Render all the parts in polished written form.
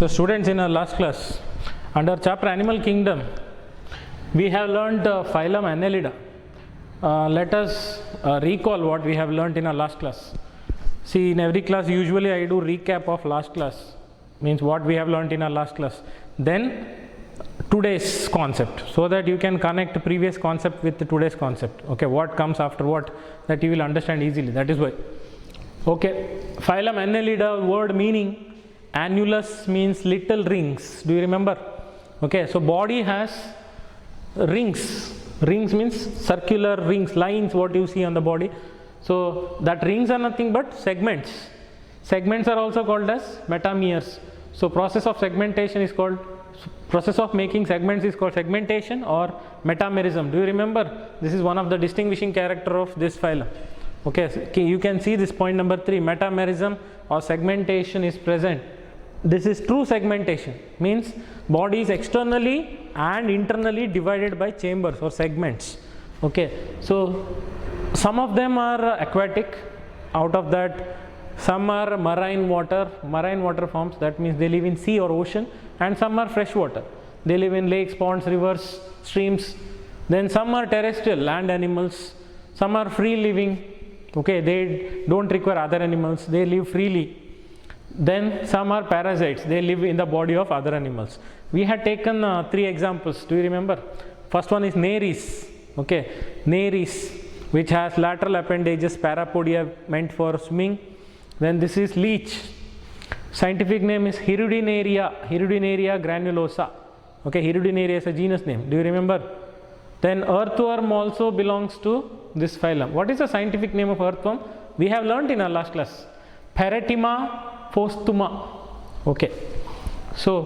So students, in our last class, under chapter Animal Kingdom, we have learnt phylum Annelida. Let us recall what we have learnt in our last class. See, in every class usually I do recap of last class, means what we have learnt in our last class. Then today's concept, so that you can connect previous concept with today's concept. Okay, what comes after what, that you will understand easily. That is why. Okay, phylum Annelida, word meaning annulus means little rings. Do you remember? Okay, so body has rings. Rings means circular rings, lines what you see on the body. So that rings are nothing but segments. Segments are also called as metameres. So process of segmentation is called, process of making segments is called segmentation or metamerism. Do you remember? This is one of the distinguishing character of this phylum. Okay, so you can see this point number 3, metamerism or segmentation is present. This is true segmentation, means body is externally and internally divided by chambers or segments. Okay, so some of them are aquatic, out of that some are marine water forms, that means they live in sea or ocean, and some are fresh water, they live in lakes, ponds, rivers, streams. Then some are terrestrial, land animals, some are free living. Okay, they don't require other animals, they live freely. Then some are parasites, they live in the body of other animals. We had taken 3 examples, do you remember? First one is Nereis. Okay, Nereis, which has lateral appendages, parapodia, meant for swimming. Then this is leech, scientific name is Hirudinaria granulosa. Okay, Hirudinaria is a genus name, do you remember? Then earthworm also belongs to this phylum. What is the scientific name of earthworm? We have learnt in our last class, Paratima postuma. Okay, so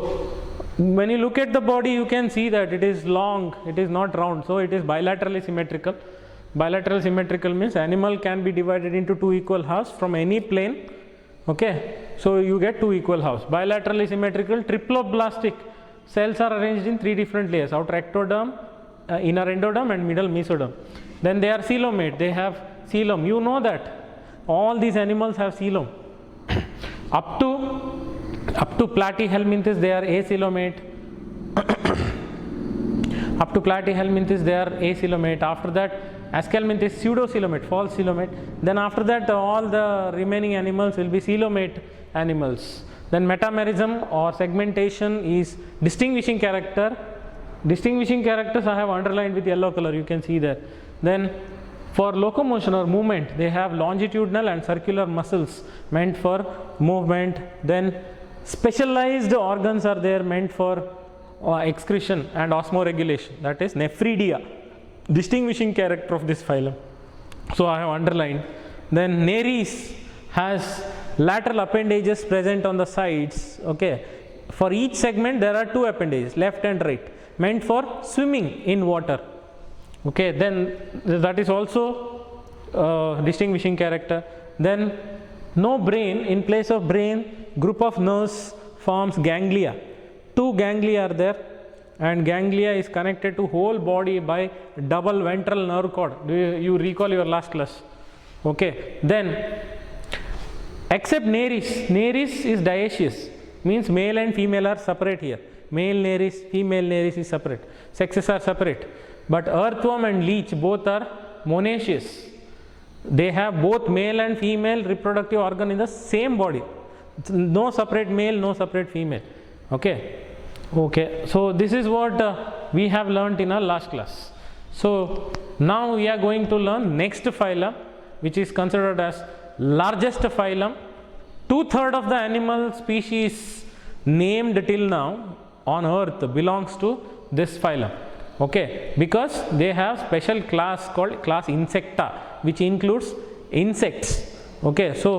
when you look at the body, you can see that it is long, it is not round, so it is bilaterally symmetrical. Bilateral symmetrical means animal can be divided into 2 equal halves from any plane. Okay, so you get 2 equal halves. Bilaterally symmetrical, triploblastic. Cells are arranged in 3 different layers: outer ectoderm, inner endoderm, and middle mesoderm. Then they are coelomate, they have coelom. You know that all these animals have coelom. Up to platyhelminthes they are acoelomate. Up to platyhelminthes they are acoelomate. After that Aschelminthes pseudocoelomate, false coelomate. Then after that all the remaining animals will be coelomate animals. Then metamerism or segmentation is distinguishing character. Distinguishing characters I have underlined with yellow color, you can see there. Then for locomotion or movement, they have longitudinal and circular muscles meant for movement. Then specialized organs are there meant for excretion and osmoregulation, that is nephridia, distinguishing character of this phylum. So I have underlined. Then Nereis has lateral appendages present on the sides. Okay, for each segment there are 2 appendages, left and right, meant for swimming in water. Okay, then that is also distinguishing character. Then no brain, in place of brain, group of nerves forms ganglia. 2 ganglia are there, and ganglia is connected to whole body by double ventral nerve cord. Do you recall your last class? Okay, then except Nereis, Nereis is dioecious, means male and female are separate here. Male Nereis, female Nereis is separate, sexes are separate. But earthworm and leech both are monoecious. They have both male and female reproductive organ in the same body. No separate male, no separate female. Okay. Okay. So this is what we have learnt in our last class. So now we are going to learn next phylum, which is considered as largest phylum. 2/3 of the animal species named till now on earth belongs to this phylum. Okay, because they have special class called class Insecta, which includes insects. Okay, so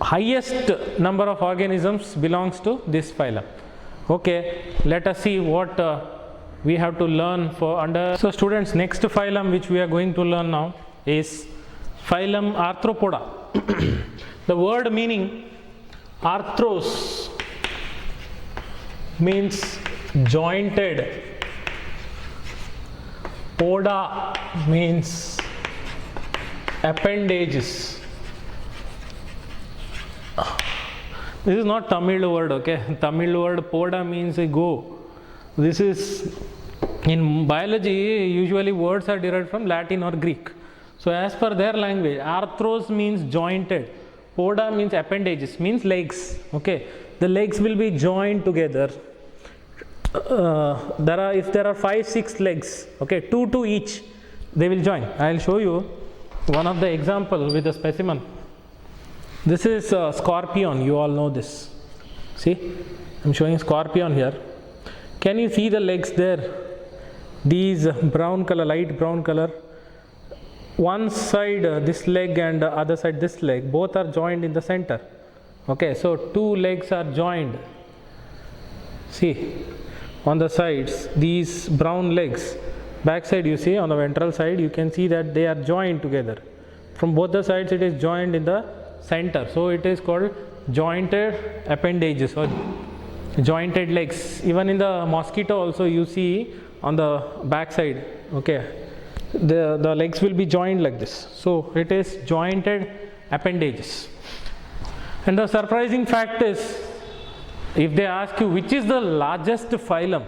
highest number of organisms belongs to this phylum. Okay, let us see what we have to learn for under. So students, next phylum which we are going to learn now is phylum Arthropoda. The word meaning arthros means jointed, poda means appendages. This is not Tamil word, okay? Tamil word poda means a go. This is, in biology, usually words are derived from Latin or Greek. So as per their language, arthros means jointed, poda means appendages, means legs, okay? The legs will be joined together. If there are 5-6 legs, okay, 2 to each, they will join. I will show you one of the example with a specimen. This is a scorpion, you all know this. See, I am showing scorpion here. Can you see the legs there? These brown color, light brown color. One side this leg and the other side this leg, both are joined in the center. Okay, so 2 legs are joined. See, on the sides, these brown legs, back side you see, on the ventral side you can see that they are joined together. From both the sides it is joined in the center. So it is called jointed appendages or jointed legs. Even in the mosquito also you see on the back side, okay, the legs will be joined like this. So it is jointed appendages. And the surprising fact is, if they ask you which is the largest phylum,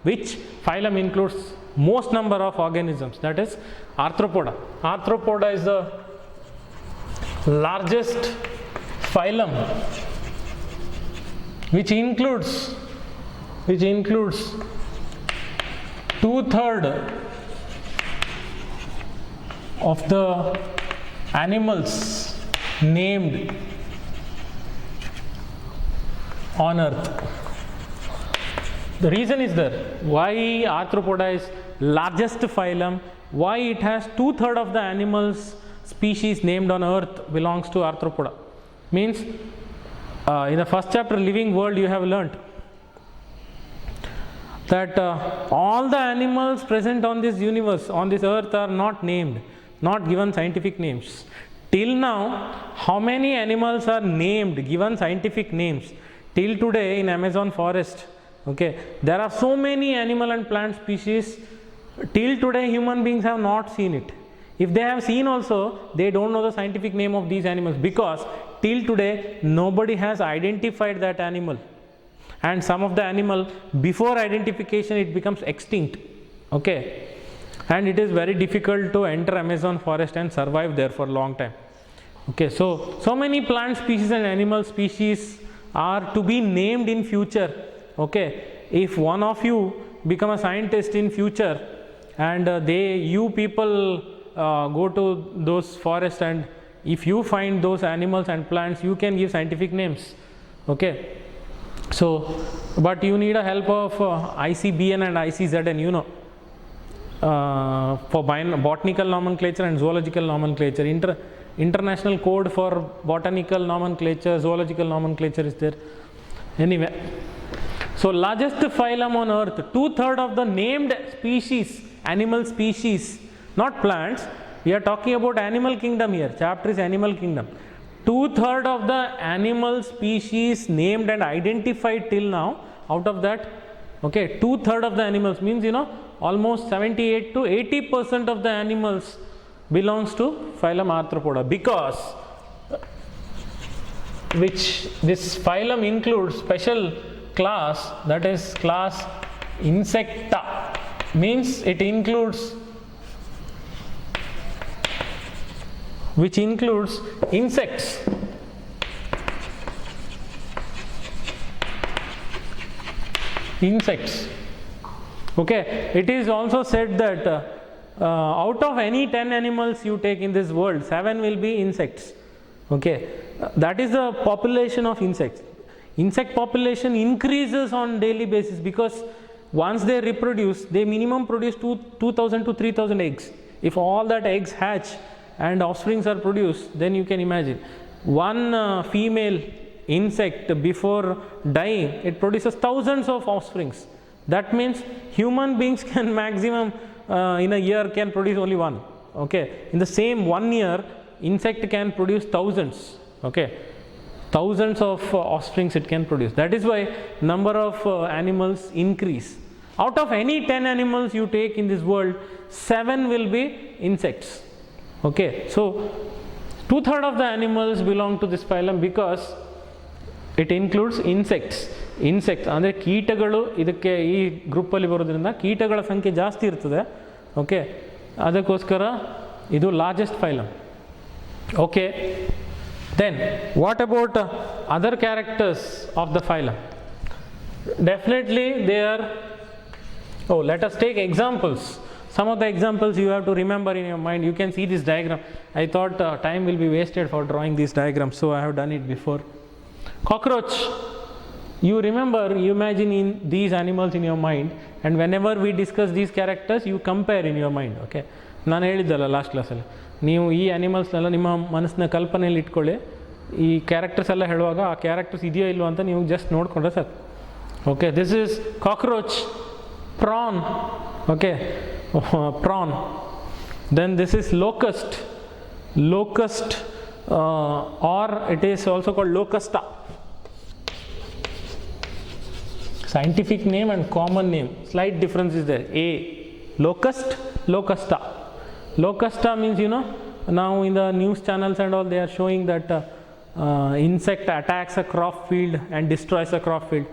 which phylum includes most number of organisms, that is Arthropoda. Arthropoda is the largest phylum which includes 2/3 of the animals named on earth. The reason is there why Arthropoda is largest phylum, why it has 2/3 of the animals species named on earth belongs to Arthropoda. Means in the first chapter Living World you have learnt that all the animals present on this universe, on this earth, are not named, not given scientific names. Till now, how many animals are named, given scientific names? Till today in Amazon forest, okay, there are so many animal and plant species. Till today human beings have not seen it. If they have seen also, they don't know the scientific name of these animals, because till today nobody has identified that animal. And some of the animal, before identification it becomes extinct, okay, and it is very difficult to enter Amazon forest and survive there for a long time. Okay, so many plant species and animal species are to be named in future. Okay, if one of you become a scientist in future and you people go to those forests, and if you find those animals and plants, you can give scientific names. Okay, so but you need a help of ICBN and ICZN, you know, for botanical nomenclature and zoological nomenclature. International code for botanical nomenclature, zoological nomenclature is there. Anyway, so largest phylum on earth, 2/3 of the named species, animal species, not plants. We are talking about animal kingdom here. Chapter is animal kingdom. 2/3 of the animal species named and identified till now. Out of that, okay, 2/3 of the animals means, you know, almost 78 to 80% of the animals belongs to phylum Arthropoda, because this phylum includes special class, that is class Insecta, means it includes, which includes insects. Okay, it is also said that out of any 10 animals you take in this world, 7 will be insects. Okay, that is the population of insects. Insect population increases on daily basis, because once they reproduce, they minimum produce 2,000 to 3,000 eggs. If all that eggs hatch and offsprings are produced, then you can imagine one female insect, before dying, it produces thousands of offsprings. That means human beings can maximum in a year can produce only one. Okay, in the same 1 year, insect can produce thousands. Okay, thousands of offsprings it can produce. That is why number of animals increase. Out of any 10 animals you take in this world, 7 will be insects. Okay, so 2/3 of the animals belong to this phylum, because it includes insects ಅಂದರೆ ಕೀಟಗಳು ಇದಕ್ಕೆ ಈ ಗ್ರೂಪಲ್ಲಿ ಬರೋದ್ರಿಂದ ಕೀಟಗಳ ಸಂಖ್ಯೆ ಜಾಸ್ತಿ ಇರ್ತದೆ. ಓಕೆ, ಅದಕ್ಕೋಸ್ಕರ ಇದು largest phylum. Okay, then what about other characters of the phylum? Definitely they are, let us take examples. Some of the examples you have to remember in your mind. You can see this diagram. I thought time will be wasted for drawing these diagrams, so I have done it before. Cockroach. You remember, you imagine in these animals in your mind, and whenever we discuss these characters, you compare in your mind. Okay, ನಾನು ಹೇಳಿದ್ದಲ್ಲ last ಕ್ಲಾಸಲ್ಲಿ, ನೀವು ಈ ಆ್ಯನಿಮಲ್ಸ್ನೆಲ್ಲ ನಿಮ್ಮ ಮನಸ್ಸಿನ ಕಲ್ಪನೆಯಲ್ಲಿ ಇಟ್ಕೊಳ್ಳಿ. ಈ characters ಎಲ್ಲ ಹೇಳುವಾಗ ಆ ಕ್ಯಾರೆಕ್ಟರ್ಸ್ ಇದೆಯೋ ಇಲ್ವೋ ಅಂತ ನೀವು ಜಸ್ಟ್ ನೋಡಿಕೊಂಡ್ರೆ sir. Okay, this is cockroach. Prawn. Okay, prawn. Then this is locust, or it is also called locusta. Scientific name and common name, slight difference is there. A, locust, locusta. Locusta means, you know, now in the news channels and all, they are showing that insect attacks a crop field and destroys a crop field.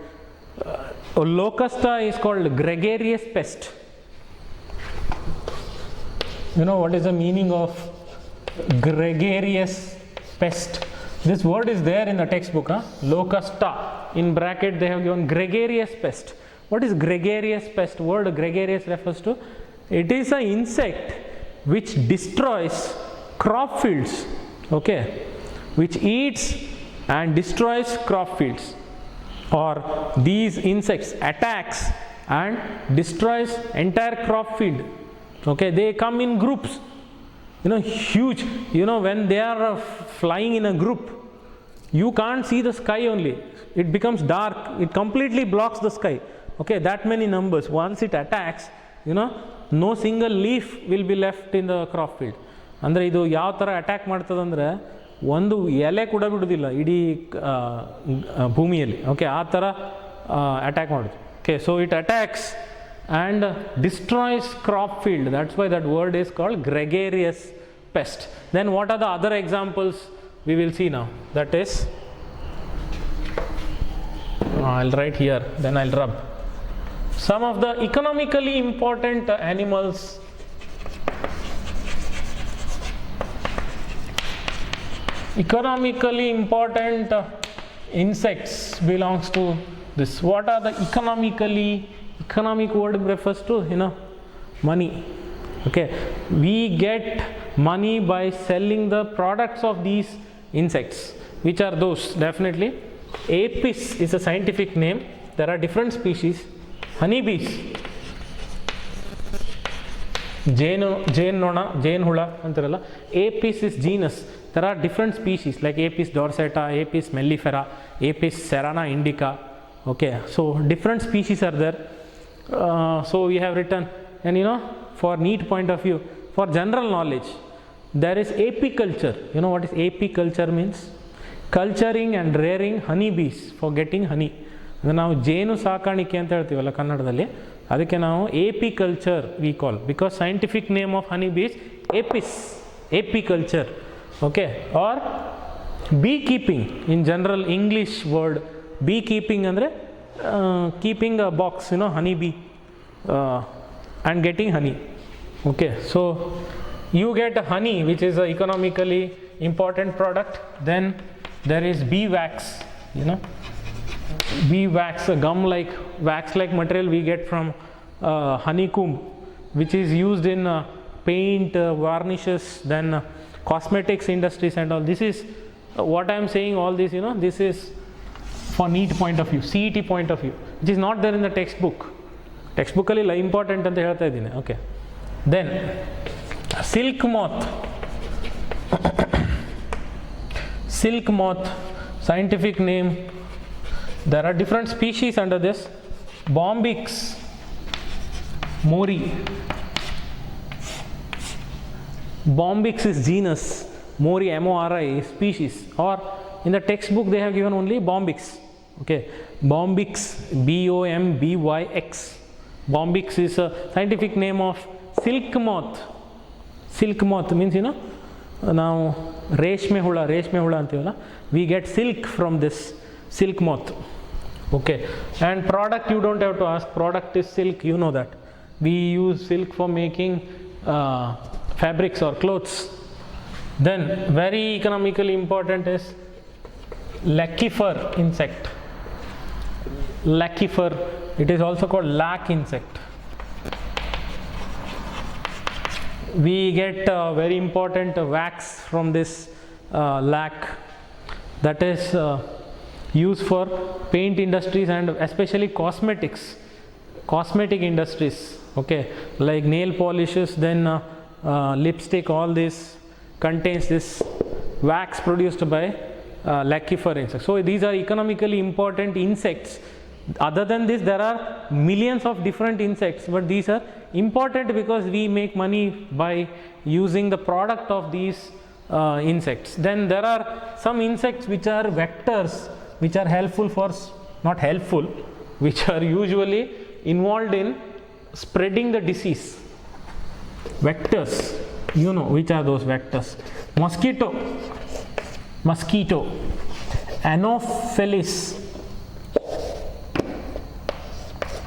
Locusta is called gregarious pest. You know what is the meaning of gregarious pest? This word is there in the textbook. Locusta, in bracket they have given gregarious pest. What is gregarious pest? Word gregarious refers to, it is an insect which destroys crop fields. Okay, which eats and destroys crop fields. Or these insects attacks and destroys entire crop field. Okay, they come in groups, you know, huge. You know, when they are flying in a group, you can't see the sky only. It becomes dark. It completely blocks the sky. Okay, that many numbers. Once it attacks, you know, no single leaf will be left in the crop field. ಅಂದರೆ ಇದು ಯಾವ ಥರ attack ಮಾಡ್ತದಂದರೆ ಒಂದು ಎಲೆ ಕೂಡ ಬಿಡೋದಿಲ್ಲ ಇಡೀ ಭೂಮಿಯಲ್ಲಿ. ಓಕೆ, ಆ ಥರ ಅಟ್ಯಾಕ್ ಮಾಡೋದು. Okay, so it attacks and destroys crop field. That's why that word is called gregarious pest. Then what are the other examples we will see now? That is, I'll write here, then I'll rub. Some of the economically important animals. Economically important insects belongs to this. What are the economic word refers to, you know, money. Okay, we get money by selling the products of these insects. Which are those? Definitely Apis is a scientific name. There are different species. Honeybees, ಜೇನು ಹುಳ ಅಂತಾರಲ್ಲ, Apis is genus. There are different species like Apis dorsata, Apis mellifera, Apis cerana indica. Okay, so different species are there. So we have written, and you know, for neat point of view, for general knowledge, there is apiculture. You know what is apiculture means? Culturing and rearing honeybees for getting honey. ಅಂದರೆ ನಾವು ಜೇನು ಸಾಕಾಣಿಕೆ ಅಂತ ಹೇಳ್ತೀವಲ್ಲ ಕನ್ನಡದಲ್ಲಿ, ಅದಕ್ಕೆ ನಾವು apiculture we call, because scientific name of honeybees Apis, apiculture. Okay, or beekeeping in general English word. Beekeeping ಅಂದರೆ keeping a box, you know, honey bee and getting honey. Okay, so you get honey, which is an economically important product. Then there is bee wax, you know, bee wax, a gum like wax like material we get from honeycomb, which is used in paint, varnishes, then cosmetics industries and all. This is what I am saying, all this, you know, this is for neat point of view, CET point of view, which is not there in the textbook. Textbook ಅಲ್ಲಿ important ಅಂತ ಹೇಳ್ತಾ ಇದ್ದೀನಿ. Okay, then silk moth. Silk moth, scientific name, there are different species under this. Bombyx mori. Bombyx is genus, Mori, MORI is species, or in the textbook they have given only Bombyx. Okay, Bombyx, BOMBYX. Bombyx is a scientific name of silk moth. Silk moth means, you know, ನಾವು ರೇಷ್ಮೆ ಹುಳ ಅಂತೀವಲ್ಲ, we get silk from this. silk moth. Okay, and product you don't have to ask, product is silk, you know that. We use silk for making fabrics or clothes. Then very economically important is laccifer insect. Laccifer, it is also called lac insect. We get very important wax from this lac, that is used for paint industries and especially cosmetic industries. Okay, like nail polishes, then lipstick, all this contains this wax produced by laccifer insects. So these are economically important insects. Other than this, there are millions of different insects, but these are important because we make money by using the product of these insects. Then there are some insects which are vectors, which are helpful for, not helpful, which are usually involved in spreading the disease. Vectors, you know which are those vectors. Mosquito, Anopheles.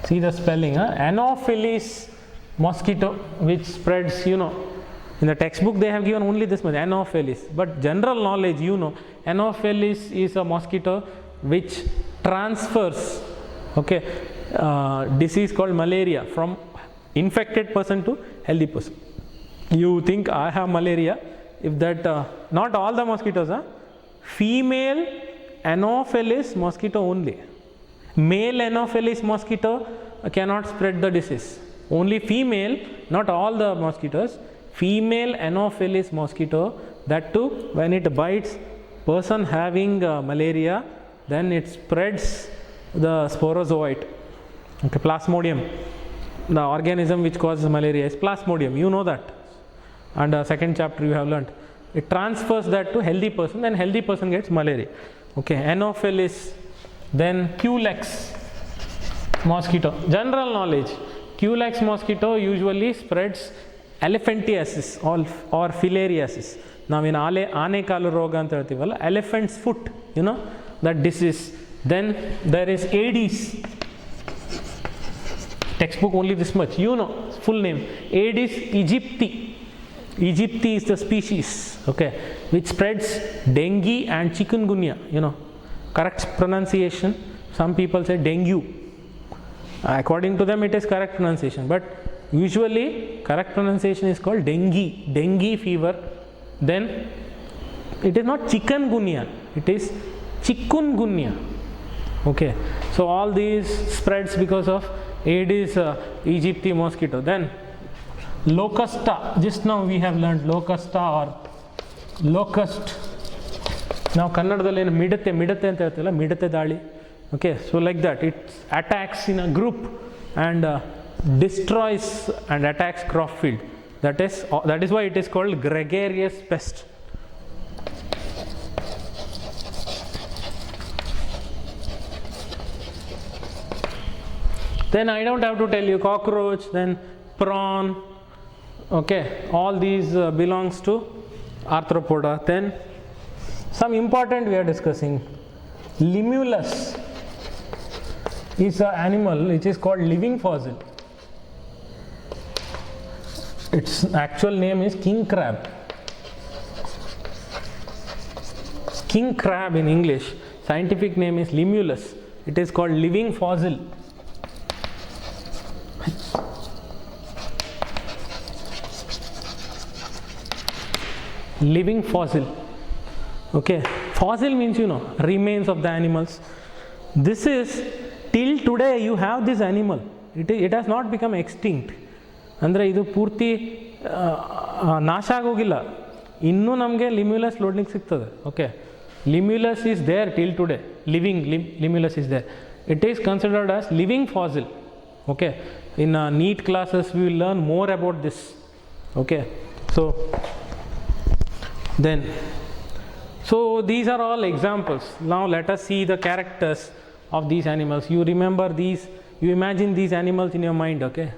See the spelling, Anopheles mosquito, which spreads, you know, in the textbook they have given only this much, Anopheles, but general knowledge, you know, Anopheles is a mosquito which transfers, okay, disease called malaria from infected person to healthy person. You think I have malaria, if that, not all the mosquitoes, female Anopheles mosquito only. Male Anopheles mosquito cannot spread the disease. Only female, not all the mosquitoes, female Anopheles mosquito, that too when it bites person having malaria, then it spreads the sporozoite. Okay, Plasmodium. The organism which causes malaria is Plasmodium, you know that. And second chapter you have learnt. It transfers that to healthy person, then healthy person gets malaria. Okay, Anopheles. Then Culex mosquito. General knowledge. Culex mosquito usually spreads elephantiasis or filariasis. Now in Aane Kalu Roga anta ಹೇಳ್ತೀವಲ್ಲ, elephant's foot, you know that disease. Then there is Aedes. Textbook only this much, you know, full name. Aedes aegypti. Aegypti is the species, okay, which spreads dengue and chikungunya, you know. Correct pronunciation, some people say dengue. According to them it is correct pronunciation, but usually correct pronunciation is called dengue fever. Then it is not chikungunya, it is chikungunya. Okay, so all these spreads because of Aedes aegypti mosquito. Then Locusta, just now we have learned Locusta or locust. Now ಕನ್ನಡದಲ್ಲಿ ಏನು ಮಿಡತೆ ಅಂತ ಹೇಳ್ತೀವಲ್ಲ, ಮಿಡತೆ ದಾಳಿ. Okay, so like that it attacks in a group and destroys and attacks crop field. That is why it is called gregarious pest. Then I don't have to tell you, cockroach, then prawn. Okay, all these belongs to arthropoda. Then some important we are discussing. Limulus is an animal which is called living fossil. Its actual name is king crab. King crab in English, scientific name is Limulus. It is called living fossil. Living fossil. Okay, fossil means, you know, remains of the animals. This is, till today you have this animal. It has not become extinct. ಅಂದರೆ ಇದು ಪೂರ್ತಿ ನಾಶ ಆಗೋಗಿಲ್ಲ, ಇನ್ನೂ ನಮಗೆ Limulus ನೋಡ್ಲಿಕ್ಕೆ ಸಿಗ್ತದೆ. Okay, Limulus is there till today, Limulus is there. It is considered as living fossil. Okay, in NEET classes we will learn more about this. Okay, so these are all examples. Now let us see the characters of these animals. You remember these, you imagine these animals in your mind. Okay,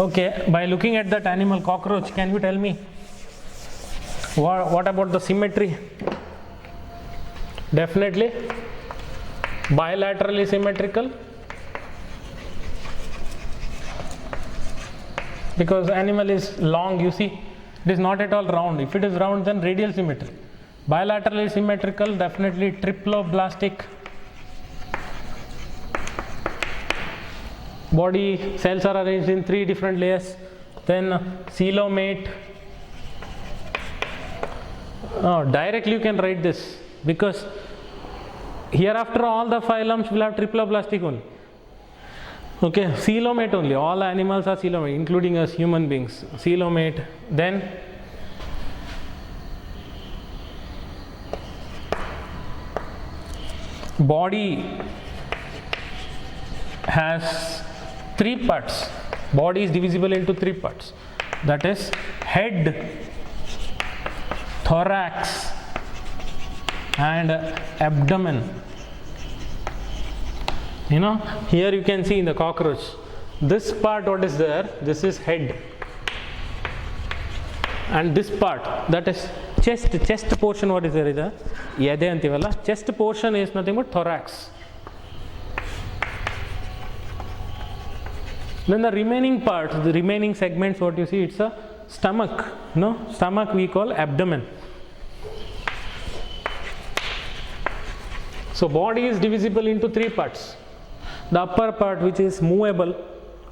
okay, by looking at that animal cockroach, can you tell me What about the symmetry? Definitely bilaterally symmetrical, because animal is long, you see, it is not at all round. If it is round, then radial symmetry. Bilaterally symmetrical, definitely triploblastic. Body cells are arranged in 3 different layers. Then coelomate. Directly you can write this, because hereafter all the phylums will have triploblastic only. Okay, coelomate only. All animals are coelomate, including us human beings. Coelomate. Then body has 3 parts. Body is divisible into 3 parts. That is head, thorax and abdomen. You know, here you can see in the cockroach, this part what is there, this is head, and this part, that is chest portion, what is there is a yade antivala, chest portion is nothing but thorax. Then the remaining parts, the remaining segments, what you see, it's a stomach. No, stomach we call abdomen. So body is divisible into 3 parts. The upper part, which is movable,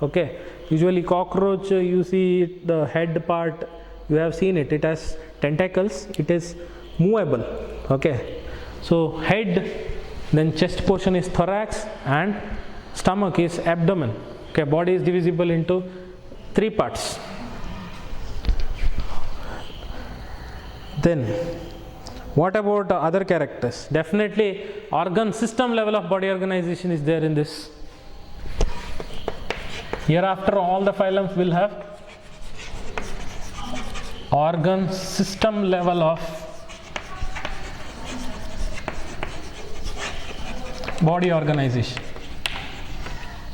okay, usually cockroach, you see the head part, you have seen it, it has tentacles, it is movable, okay. So head, then chest portion is thorax and stomach is abdomen. Okay, body is divisible into 3 parts. Then what about other characters? Definitely organ system level of body organization is there in this. Hereafter all the phylums will have organ system level of body organization.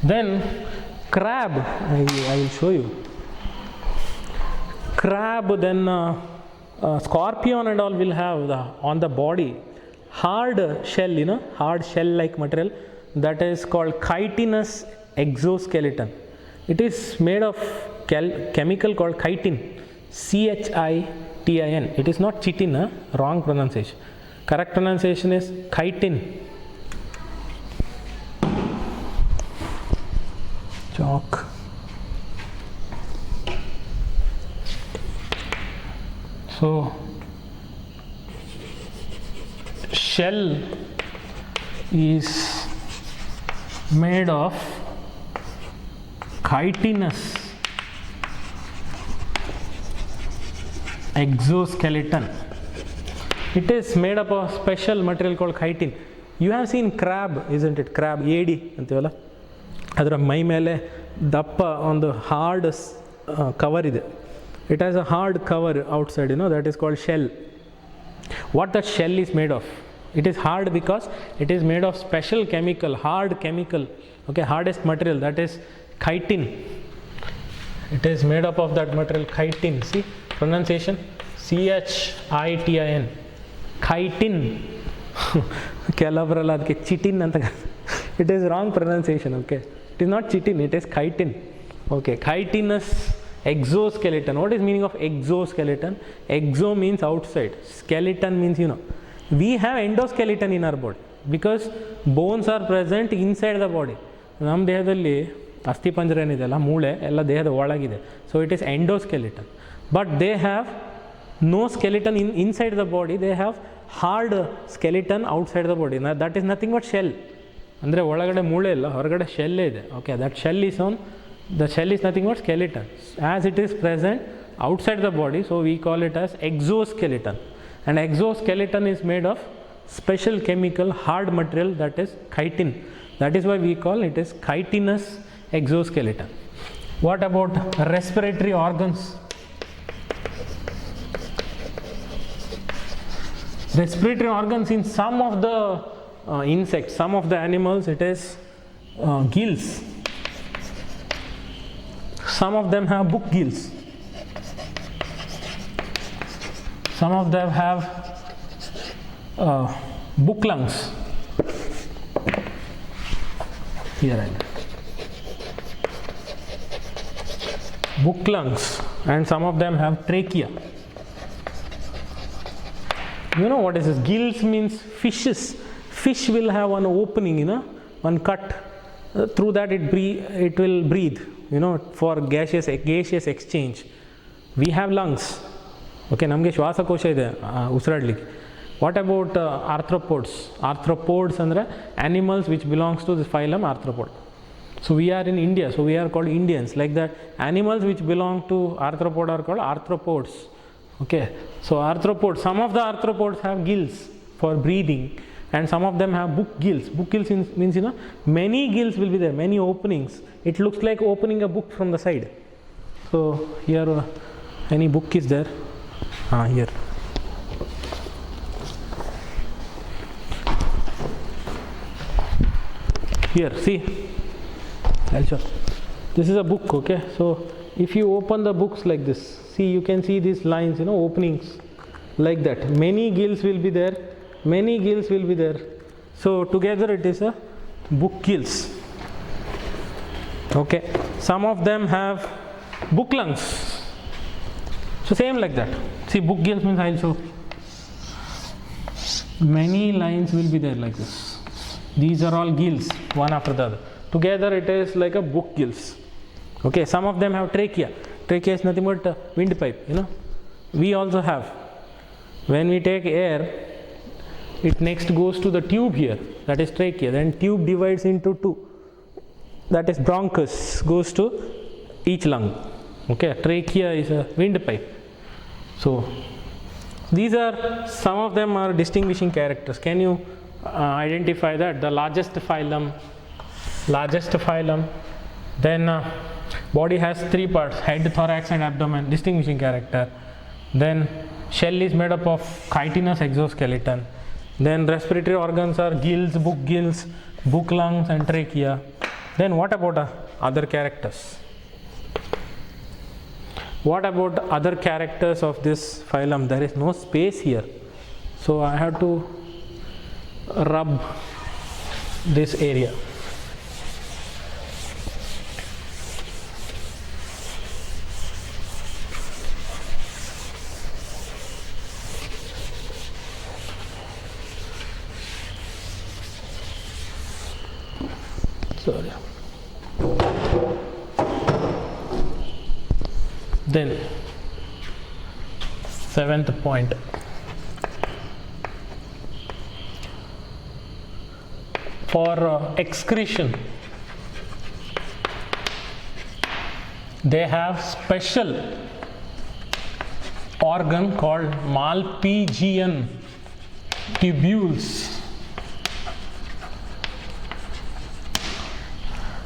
Then crab, I will show you. Crab, then scorpion and all will have on the body hard shell, you know, hard shell like material, that is called chitinous exoskeleton. It is made of chemical called chitin, CHITIN. It is not chitin, wrong pronunciation. Correct pronunciation is chitin. Chalk. So shell is made of chitinous exoskeleton. It is made up of special material called chitin. You have seen crab, isn't it? Crab, ಏಡಿ ಅಂತೀವಲ್ಲ, ಅದರ ಮೈ ಮೇಲೆ ದಪ್ಪ ಒಂದು hard cover ಇದೆ. It has a hard cover outside, you know, that is called shell. What the shell is made of? It is hard because it is made of special chemical, hard chemical, okay, hardest material, that is chitin. It is made up of that material, chitin. See pronunciation, CHITIN, chitin. ಕೆಲವರೆಲ್ಲ ಅದಕ್ಕೆ chitin ಅಂತ, it is wrong pronunciation, okay. It is not chitin, it is chitin. Okay, chitinous exoskeleton. What is meaning of exoskeleton? Exo means outside, skeleton means, you know, we have endoskeleton in our body because bones are present inside the body. ನಮ್ಮ ದೇಹದಲ್ಲಿ ಅಸ್ಥಿಪಂಜರ ಏನಿದೆಯಲ್ಲ, ಮೂಳೆ ಎಲ್ಲ ದೇಹದ ಒಳಗಿದೆ. So it is endoskeleton. But they have no skeleton inside the body. They have hard skeleton outside the body. That is nothing but shell. ಅಂದರೆ ಒಳಗಡೆ ಮೂಳೆ ಇಲ್ಲ, ಹೊರಗಡೆ ಶೆಲ್ಲೇ ಇದೆ. Okay, that shell is on, the shell is nothing but skeleton. As it is present outside the body, so we call it as exoskeleton. And exoskeleton is made of special chemical hard material, that is chitin. That is why we call it as chitinous exoskeleton. What about respiratory organs? Respiratory organs in some of the insects, some of the animals, it is gills. Some of them have book gills. Some of them have book lungs. Here I book lungs, and some of them have trachea. You know what is this? Gills means fishes. Fish will have one opening, you know, one cut. Through that it will breathe, you know, for gaseous exchange. We have lungs. Okay, ನಮಗೆ ಶ್ವಾಸಕೋಶ ಇದೆ ಉಸಿರಾಡಲಿಕ್ಕೆ. What about arthropods? Arthropods ಅಂದರೆ animals which belongs to the phylum arthropod. So we are in India, so we are called Indians. Like that, animals which belong to arthropod are called arthropods. Okay, so arthropods, some of the arthropods have gills for breathing, and some of them have book gills. Book gills means, you know, many gills will be there, many openings. It looks like opening a book from the side. So here any book is there. Here. Here, see. I'll show. This is a book, okay? So if you open the books like this, see, you can see these lines, you know, openings like that. Many gills will be there. Many gills will be there. So together it is a book gills. Okay. Some of them have book lungs. So same like that. See, book gills means I'll show. Many lines will be there like this. These are all gills, one after the other. Together it is like a book gills. Okay, some of them have trachea. Trachea is nothing but a windpipe, you know. We also have. When we take air, it next goes to the tube here, that is trachea. Then tube divides into two. That is bronchus, goes to each lung. Okay, trachea is a windpipe. So these are, some of them are distinguishing characters. Can you identify that? The largest phylum, then body has three parts: head, thorax and abdomen, distinguishing character. Then shell is made up of chitinous exoskeleton. Then respiratory organs are gills, book lungs and trachea. Then what about other characters? What about other characters of this phylum? There is no space here, so I have to rub this area. Sorry. Then 7th point. For excretion, they have special organ called Malpighian tubules.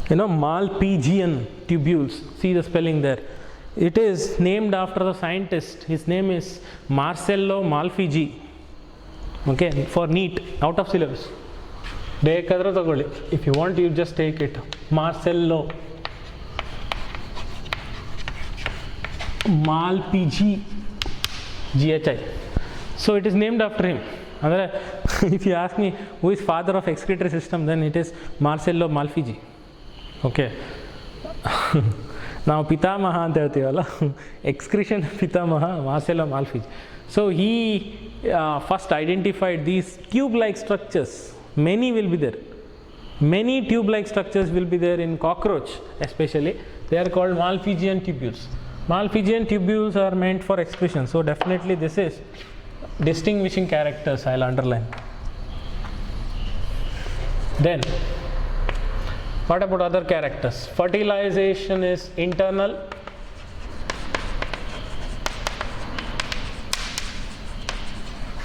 You know, Malpighian tubules. See the spelling there. It is named after the scientist. His name is Marcello Malpighi. Okay, for NEET, out of syllabus. If you want, you just take it. Marcello Malpighi, GHI. So it is named after him. If you ask me who is father of excretory system, then it is Marcello Malpighi. Okay. Now Pitamaha anta heltevalla, excretion Pitamaha Marcello Malpighi. So he first identified these tube-like structures. Many will be there. Many tube-like structures will be there in cockroach, especially. They are called Malpighian tubules. Malpighian tubules are meant for excretion. So definitely this is distinguishing characters. I'll underline. Then, what about other characters? Fertilization is internal.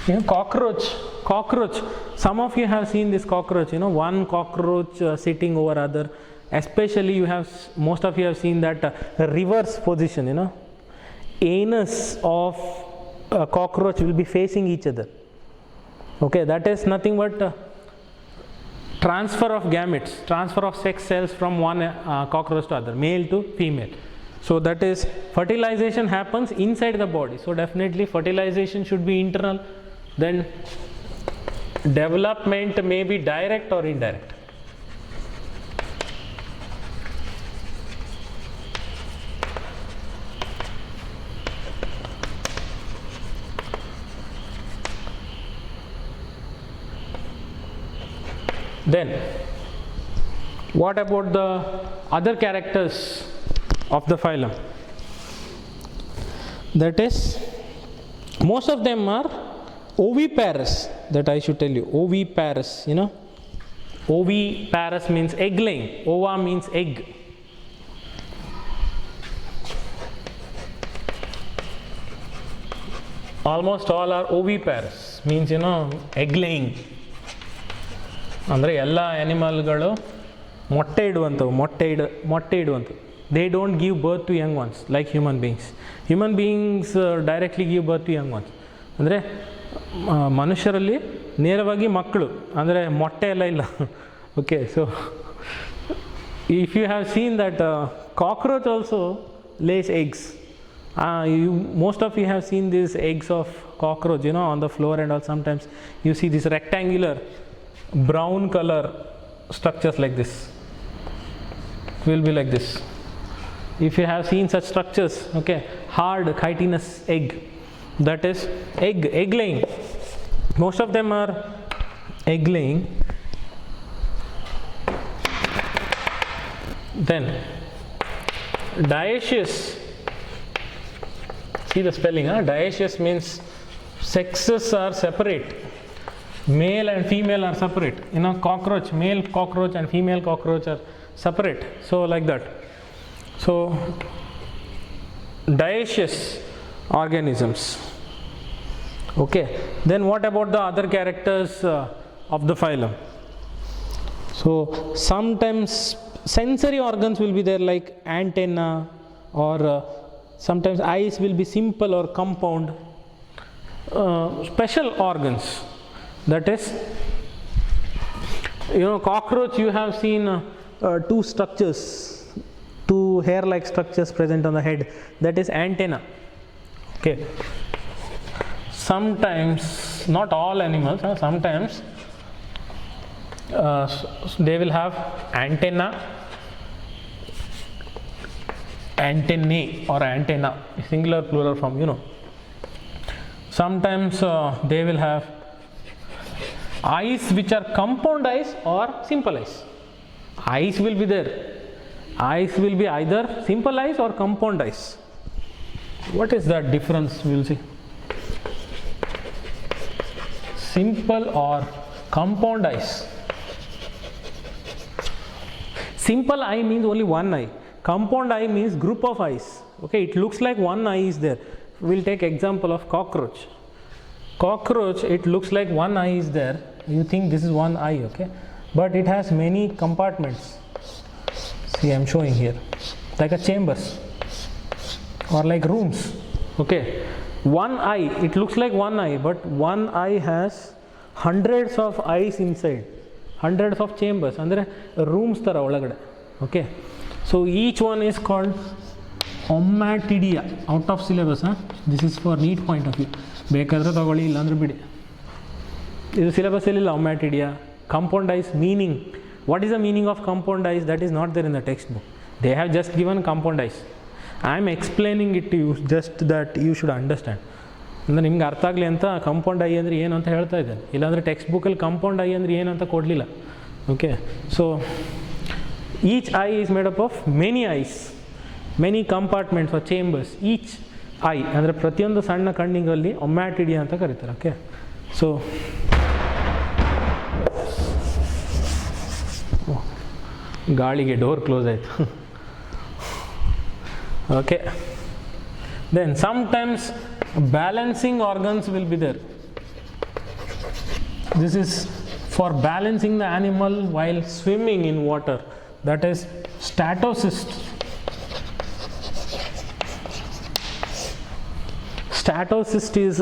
You know, cockroach. Some of you have seen this cockroach. You know, one cockroach sitting over other. Especially most of you have seen that reverse position. You know, anus of a cockroach will be facing each other. Okay, that is nothing but transfer of gametes, transfer of sex cells from one cockroach to other, male to female. So that is, fertilization happens inside the body. So definitely fertilization should be internal. Then development may be direct or indirect. Then what about the other characters of the phylum? That is, most of them are oviparous, that I should tell you. Oviparous, you know. Oviparous means egg laying. Ova means egg. Almost all are oviparous, means, you know, egg laying. ಅಂದರೆ ಎಲ್ಲ ಆ್ಯನಿಮಲ್ಗಳು ಮೊಟ್ಟೆ ಇಡುವಂಥವು. They don't give birth to young ones like human beings. Human beings directly give birth to young ones. ಅಂದರೆ ಮನುಷ್ಯರಲ್ಲಿ ನೇರವಾಗಿ ಮಕ್ಕಳು, ಅಂದರೆ ಮೊಟ್ಟೆ ಎಲ್ಲ ಇಲ್ಲ. Okay, so if you have seen that cockroach also lays eggs. Most of you have seen these eggs of cockroach, you know, on the floor and all. Sometimes you see this rectangular brown color structures like this. It will be like this. If you have seen such structures, okay, hard chitinous egg, that is egg laying. Most of them are egg laying. Then dioecious, see the spelling, dioecious means sexes are separate. Male and female are separate. You know, cockroach, male cockroach and female cockroach are separate. So like that. So dioecious organisms. Okay. Then what about the other characters of the phylum? So sometimes sensory organs will be there, like antenna, or sometimes eyes will be simple or compound. Special organs. That is, you know, cockroach, you have seen two structures, two hair-like structures present on the head. That is antenna. Okay. Sometimes, not all animals, sometimes they will have antenna, antennae or antenna, singular plural form, you know. Sometimes they will have eyes which are compound eyes or simple eyes. Eyes will be there. Eyes will be either simple eyes or compound eyes. What is that difference? We will see. Simple or compound eyes. Simple eye means only one eye. Compound eye means group of eyes. Okay, it looks like one eye is there. We'll take example of cockroach. Cockroach, it looks like one eye is there. You think this is one eye, okay? But it has many compartments. See, I am showing here. Like a chambers or like rooms. Okay. One eye, it looks like one eye, but one eye has hundreds of eyes inside. Hundreds of chambers. Andre rooms tara olagade. Okay. So each one is called ommatidia. Out of syllabus, This is for neat point of view. ಬೇಕಾದರೆ ತಗೊಳ್ಳಿ, ಇಲ್ಲಾಂದ್ರೆ ಬಿಡಿ. ಇದು ಸಿಲೆಬಸ್ಸಲ್ಲಿಲ್ಲ. ಒಮ್ಯಾಟಿಡಿಯಾ, compound eyes meaning. What is the meaning of compound eyes? That is not there in the textbook. They have just given compound eyes. I am explaining it to you just that you should understand. ಅಂದರೆ ನಿಮ್ಗೆ ಅರ್ಥ ಆಗಲಿ ಅಂತ compound I ಅಂದರೆ ಏನು ಅಂತ ಹೇಳ್ತಾ ಇದ್ದೇನೆ. ಇಲ್ಲಾಂದರೆ ಟೆಕ್ಸ್ಟ್ ಬುಕ್ಕಲ್ಲಿ ಕಂಪೌಂಡ್ ಐ ಅಂದರೆ ಏನು ಅಂತ ಕೊಡಲಿಲ್ಲ. Okay, so each eye is made up of many eyes, many compartments or chambers. Each eye ಅಂದರೆ ಪ್ರತಿಯೊಂದು ಸಣ್ಣ ಕಣ್ಣಿನಲ್ಲಿ ಒಮ್ಯಾಟಿಡಿಯಾ ಅಂತ ಕರೀತಾರೆ. ಓಕೆ, ಸೊ ಗಾಳಿಗೆ ಡೋರ್ ಕ್ಲೋಸ್ ಆಯಿತು. Okay, then sometimes balancing organs will be there. This is for balancing the animal while swimming in water. That is statocyst. Statocyst is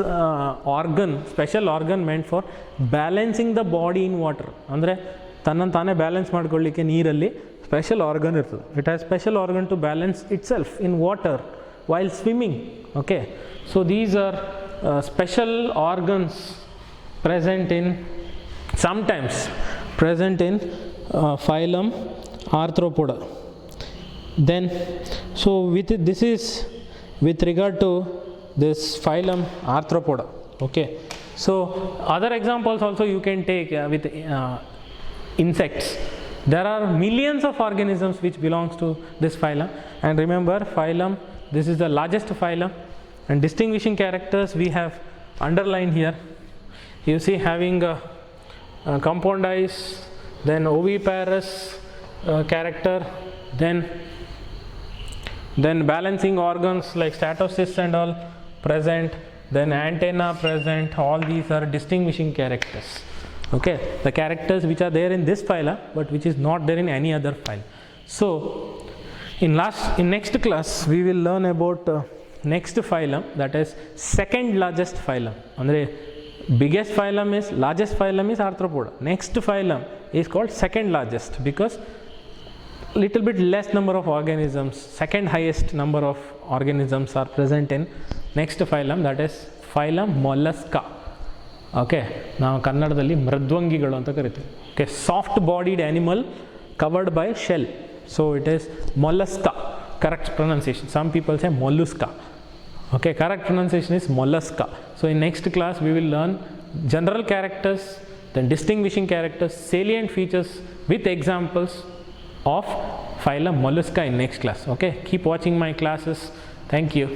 organ, special organ meant for balancing the body in water. ಅಂದರೆ ತನ್ನನ್ನು ತಾನೇ balance ಮಾಡ್ಕೊಳ್ಳಿಕ್ಕೆ ನೀರಲ್ಲಿ special organ irtade. It has special organ to balance itself in water while swimming. Okay, so these are special organs present in sometimes present in phylum Arthropoda. Then so with it, this is with regard to this phylum Arthropoda. Okay, so other examples also you can take with insects. There are millions of organisms which belongs to this phylum, and remember, phylum, this is the largest phylum, and distinguishing characters we have underlined here. You see, having compound eyes, then oviparous character, then balancing organs like statocysts and all present, then antenna present. All these are distinguishing characters. Okay, the characters which are there in this phylum but which is not there in any other phylum. So in next class we will learn about next phylum, that is second largest phylum. Andre biggest phylum is, largest phylum is Arthropoda. Next phylum is called second largest because little bit less number of organisms, second highest number of organisms are present in next phylum, that is phylum Mollusca. Okay, ನಾವು ಕನ್ನಡದಲ್ಲಿ ಮೃದ್ವಂಗಿಗಳು ಅಂತ ಕರಿತೀವಿ. Okay, soft bodied animal covered by shell. So it is Mollusca. Correct pronunciation. Some people say Molusca. Okay, correct pronunciation is Mollusca. So in next class we will learn general characters, then distinguishing characters, salient features with examples of phylum Mollusca in next class. Okay, keep watching my classes. Thank you.